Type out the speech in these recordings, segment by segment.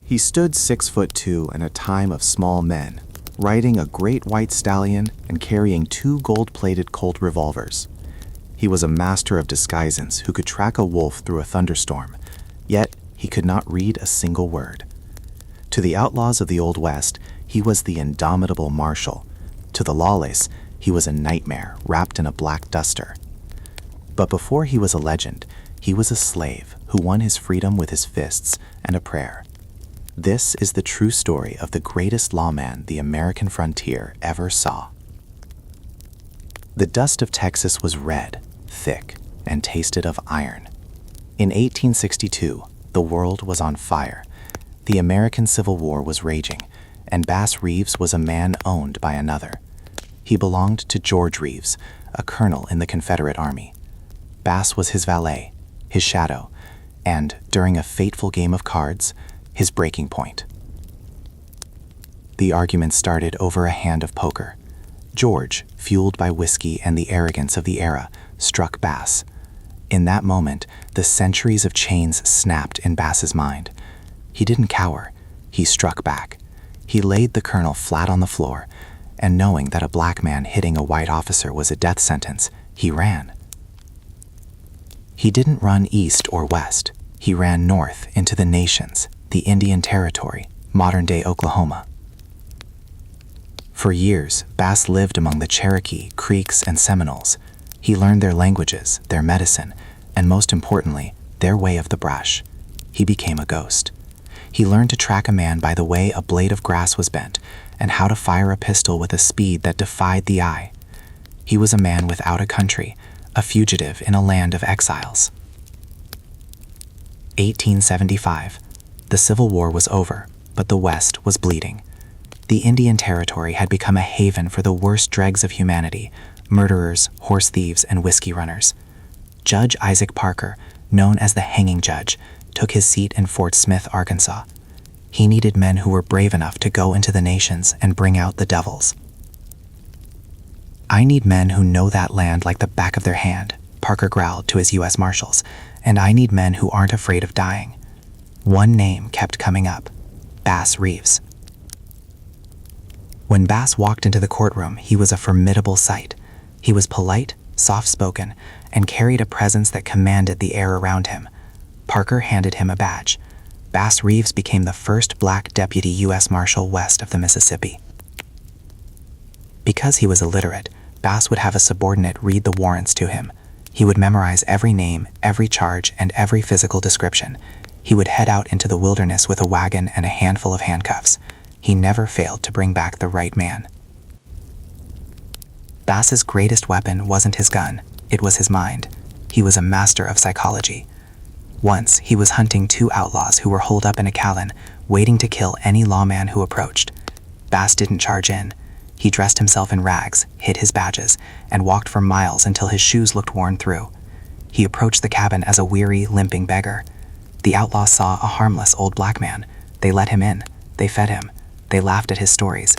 He stood 6'2" in a time of small men, riding a great white stallion and carrying 2 gold-plated Colt revolvers. He was a master of disguises who could track a wolf through a thunderstorm, yet he could not read a single word. To the outlaws of the Old West, he was the indomitable Marshal. To the lawless, he was a nightmare wrapped in a black duster. But before he was a legend, he was a slave who won his freedom with his fists and a prayer. This is the true story of the greatest lawman the American frontier ever saw. The dust of Texas was red, thick, and tasted of iron. In 1862, the world was on fire. The American Civil War was raging, and Bass Reeves was a man owned by another. He belonged to George Reeves, a colonel in the Confederate Army. Bass was his valet, his shadow, and, during a fateful game of cards, his breaking point. The argument started over a hand of poker. George, fueled by whiskey and the arrogance of the era, struck Bass. In that moment, the centuries of chains snapped in Bass's mind. He didn't cower. He struck back. He laid the colonel flat on the floor, and knowing that a black man hitting a white officer was a death sentence, he ran. He didn't run east or west. He ran north into the nations, the Indian Territory, modern-day Oklahoma. For years, Bass lived among the Cherokee, Creeks, and Seminoles. He learned their languages, their medicine, and most importantly, their way of the brush. He became a ghost. He learned to track a man by the way a blade of grass was bent, and how to fire a pistol with a speed that defied the eye. He was a man without a country, a fugitive in a land of exiles. 1875. The Civil War was over, but the West was bleeding. The Indian Territory had become a haven for the worst dregs of humanity, murderers, horse thieves, and whiskey runners. Judge Isaac Parker, known as the Hanging Judge, took his seat in Fort Smith, Arkansas. He needed men who were brave enough to go into the nations and bring out the devils. "I need men who know that land like the back of their hand," Parker growled to his U.S. Marshals, "and I need men who aren't afraid of dying." One name kept coming up: Bass Reeves. When Bass walked into the courtroom, he was a formidable sight. He was polite, soft-spoken, and carried a presence that commanded the air around him. Parker handed him a badge. Bass Reeves became the first Black Deputy U.S. Marshal west of the Mississippi. Because he was illiterate, Bass would have a subordinate read the warrants to him. He would memorize every name, every charge, and every physical description. He would head out into the wilderness with a wagon and a handful of handcuffs. He never failed to bring back the right man. Bass's greatest weapon wasn't his gun, it was his mind. He was a master of psychology. Once, he was hunting 2 outlaws who were holed up in a cabin, waiting to kill any lawman who approached. Bass didn't charge in. He dressed himself in rags, hid his badges, and walked for miles until his shoes looked worn through. He approached the cabin as a weary, limping beggar. The outlaws saw a harmless old black man. They let him in. They fed him. They laughed at his stories.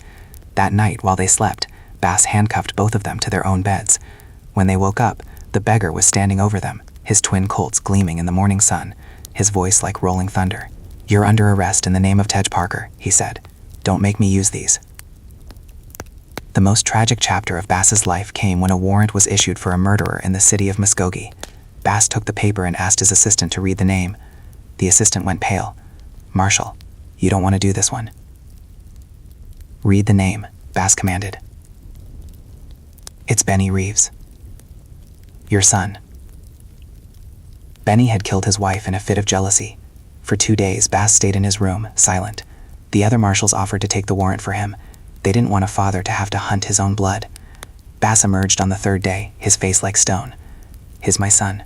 That night, while they slept, Bass handcuffed both of them to their own beds. When they woke up, the beggar was standing over them, his twin Colts gleaming in the morning sun, his voice like rolling thunder. "You're under arrest in the name of Tej Parker," he said. "Don't make me use these." The most tragic chapter of Bass's life came when a warrant was issued for a murderer in the city of Muskogee. Bass took the paper and asked his assistant to read the name. The assistant went pale. "Marshal, you don't want to do this one." "Read the name," Bass commanded. "It's Benny Reeves. Your son." Benny had killed his wife in a fit of jealousy. For 2 days, Bass stayed in his room, silent. The other marshals offered to take the warrant for him. They didn't want a father to have to hunt his own blood. Bass emerged on the 3rd day, his face like stone. "He's my son.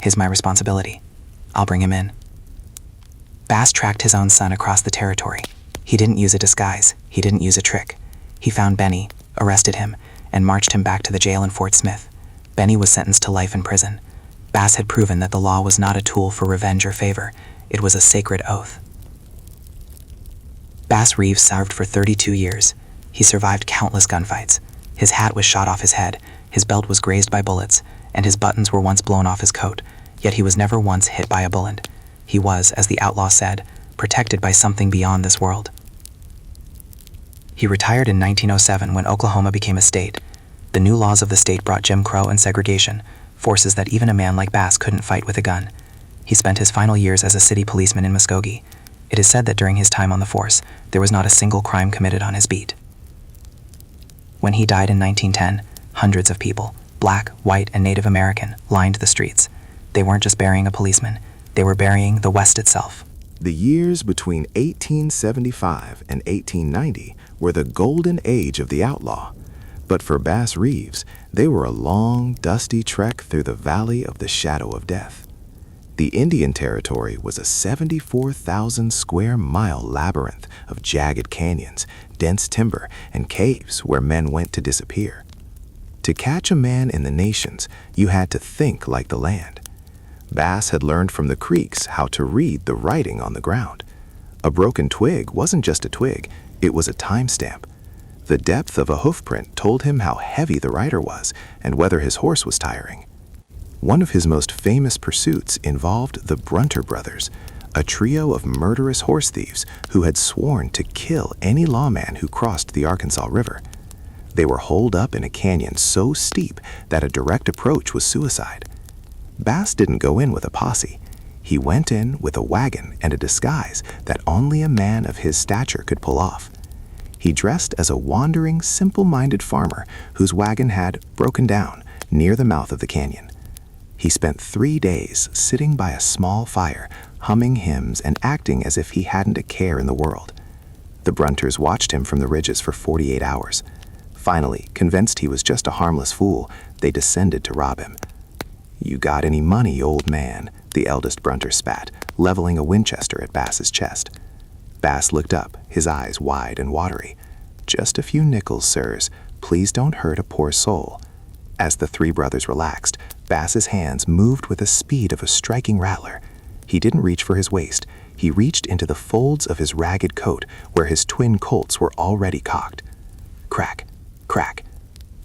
He's my responsibility. I'll bring him in." Bass tracked his own son across the territory. He didn't use a disguise. He didn't use a trick. He found Benny, arrested him, and marched him back to the jail in Fort Smith. Benny was sentenced to life in prison. Bass had proven that the law was not a tool for revenge or favor. It was a sacred oath. Bass Reeves served for 32 years. He survived countless gunfights. His hat was shot off his head, his belt was grazed by bullets, and his buttons were once blown off his coat, yet he was never once hit by a bullet. He was, as the outlaw said, protected by something beyond this world. He retired in 1907 when Oklahoma became a state. The new laws of the state brought Jim Crow and segregation, forces that even a man like Bass couldn't fight with a gun. He spent his final years as a city policeman in Muskogee. It is said that during his time on the force, there was not a single crime committed on his beat. When he died in 1910, hundreds of people, black, white, and Native American, lined the streets. They weren't just burying a policeman, they were burying the West itself. The years between 1875 and 1890 were the golden age of the outlaw. But for Bass Reeves, they were a long, dusty trek through the valley of the shadow of death. The Indian Territory was a 74,000 square mile labyrinth of jagged canyons, dense timber, and caves where men went to disappear. To catch a man in the nations, you had to think like the land. Bass had learned from the Creeks how to read the writing on the ground. A broken twig wasn't just a twig, it was a timestamp. The depth of a hoofprint told him how heavy the rider was and whether his horse was tiring. One of his most famous pursuits involved the Brunter brothers, a trio of murderous horse thieves who had sworn to kill any lawman who crossed the Arkansas River. They were holed up in a canyon so steep that a direct approach was suicide. Bass didn't go in with a posse. He went in with a wagon and a disguise that only a man of his stature could pull off. He dressed as a wandering, simple-minded farmer whose wagon had broken down near the mouth of the canyon. He spent 3 days sitting by a small fire, humming hymns and acting as if he hadn't a care in the world. The Brunters watched him from the ridges for 48 hours. Finally, convinced he was just a harmless fool, they descended to rob him. "You got any money, old man?" the eldest Brunter spat, leveling a Winchester at Bass's chest. Bass looked up, his eyes wide and watery. "Just a few nickels, sirs. Please don't hurt a poor soul." As the three brothers relaxed, Bass's hands moved with the speed of a striking rattler. He didn't reach for his waist. He reached into the folds of his ragged coat where his twin Colts were already cocked. Crack, crack.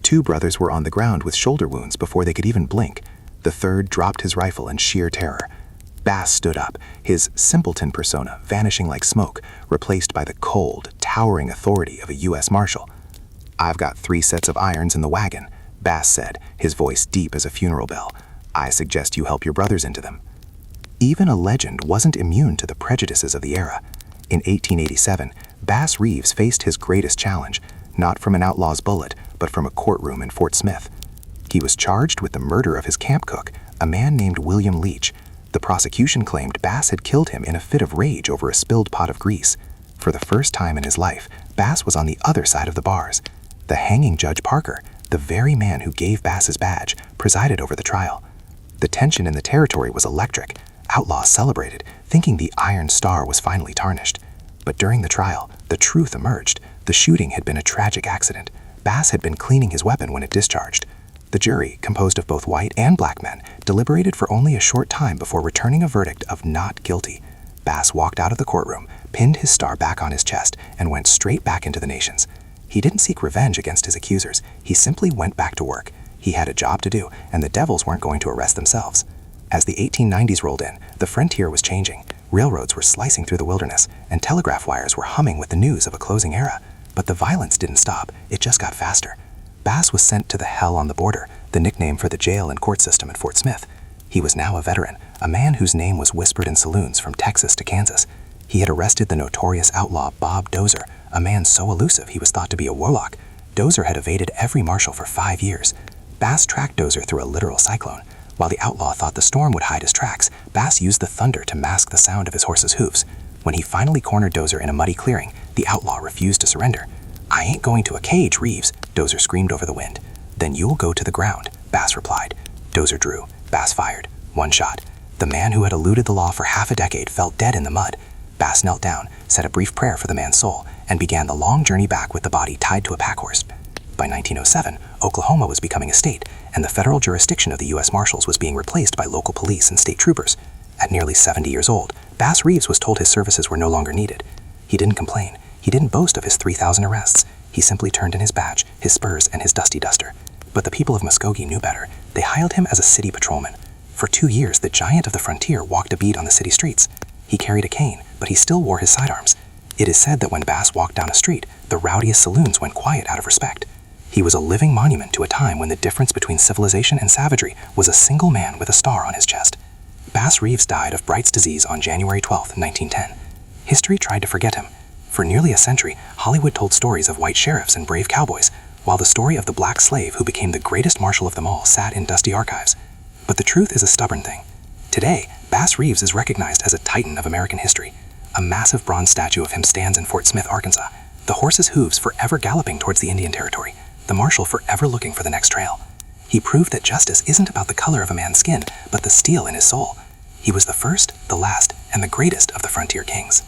2 brothers were on the ground with shoulder wounds before they could even blink. The third dropped his rifle in sheer terror. Bass stood up, his simpleton persona vanishing like smoke, replaced by the cold, towering authority of a U.S. Marshal. "I've got 3 sets of irons in the wagon," Bass said, his voice deep as a funeral bell. "I suggest you help your brothers into them." Even a legend wasn't immune to the prejudices of the era. In 1887, Bass Reeves faced his greatest challenge, not from an outlaw's bullet, but from a courtroom in Fort Smith. He was charged with the murder of his camp cook, a man named William Leach. The prosecution claimed Bass had killed him in a fit of rage over a spilled pot of grease. For the first time in his life, Bass was on the other side of the bars. The hanging Judge Parker, the very man who gave Bass his badge, presided over the trial. The tension in the territory was electric. Outlaws celebrated, thinking the Iron Star was finally tarnished. But during the trial, the truth emerged. The shooting had been a tragic accident. Bass had been cleaning his weapon when it discharged. The jury, composed of both white and black men, deliberated for only a short time before returning a verdict of not guilty. Bass walked out of the courtroom, pinned his star back on his chest, and went straight back into the nations. He didn't seek revenge against his accusers. He simply went back to work. He had a job to do, and the devils weren't going to arrest themselves. As the 1890s rolled in, the frontier was changing. Railroads were slicing through the wilderness, and telegraph wires were humming with the news of a closing era. But the violence didn't stop. It just got faster. Bass was sent to the hell on the border, the nickname for the jail and court system at Fort Smith. He was now a veteran, a man whose name was whispered in saloons from Texas to Kansas. He had arrested the notorious outlaw Bob Dozer, a man so elusive he was thought to be a warlock. Dozer had evaded every marshal for 5 years. Bass tracked Dozer through a literal cyclone. While the outlaw thought the storm would hide his tracks, Bass used the thunder to mask the sound of his horse's hooves. When he finally cornered Dozer in a muddy clearing, the outlaw refused to surrender. "I ain't going to a cage, Reeves," Dozer screamed over the wind. "Then you'll go to the ground," Bass replied. Dozer drew. Bass fired. 1 shot. The man who had eluded the law for half a decade fell dead in the mud. Bass knelt down, said a brief prayer for the man's soul, and began the long journey back with the body tied to a packhorse. By 1907, Oklahoma was becoming a state, and the federal jurisdiction of the U.S. Marshals was being replaced by local police and state troopers. At nearly 70 years old, Bass Reeves was told his services were no longer needed. He didn't complain. He didn't boast of his 3,000 arrests. He simply turned in his badge, his spurs, and his dusty duster. But the people of Muskogee knew better. They hired him as a city patrolman. For 2 years, the giant of the frontier walked a beat on the city streets. He carried a cane, but he still wore his sidearms. It is said that when Bass walked down a street, the rowdiest saloons went quiet out of respect. He was a living monument to a time when the difference between civilization and savagery was a single man with a star on his chest. Bass Reeves died of Bright's disease on January 12, 1910. History tried to forget him. For nearly a century, Hollywood told stories of white sheriffs and brave cowboys, while the story of the black slave who became the greatest marshal of them all sat in dusty archives. But the truth is a stubborn thing. Today, Bass Reeves is recognized as a titan of American history. A massive bronze statue of him stands in Fort Smith, Arkansas, the horse's hooves forever galloping towards the Indian Territory, the marshal forever looking for the next trail. He proved that justice isn't about the color of a man's skin, but the steel in his soul. He was the first, the last, and the greatest of the frontier kings.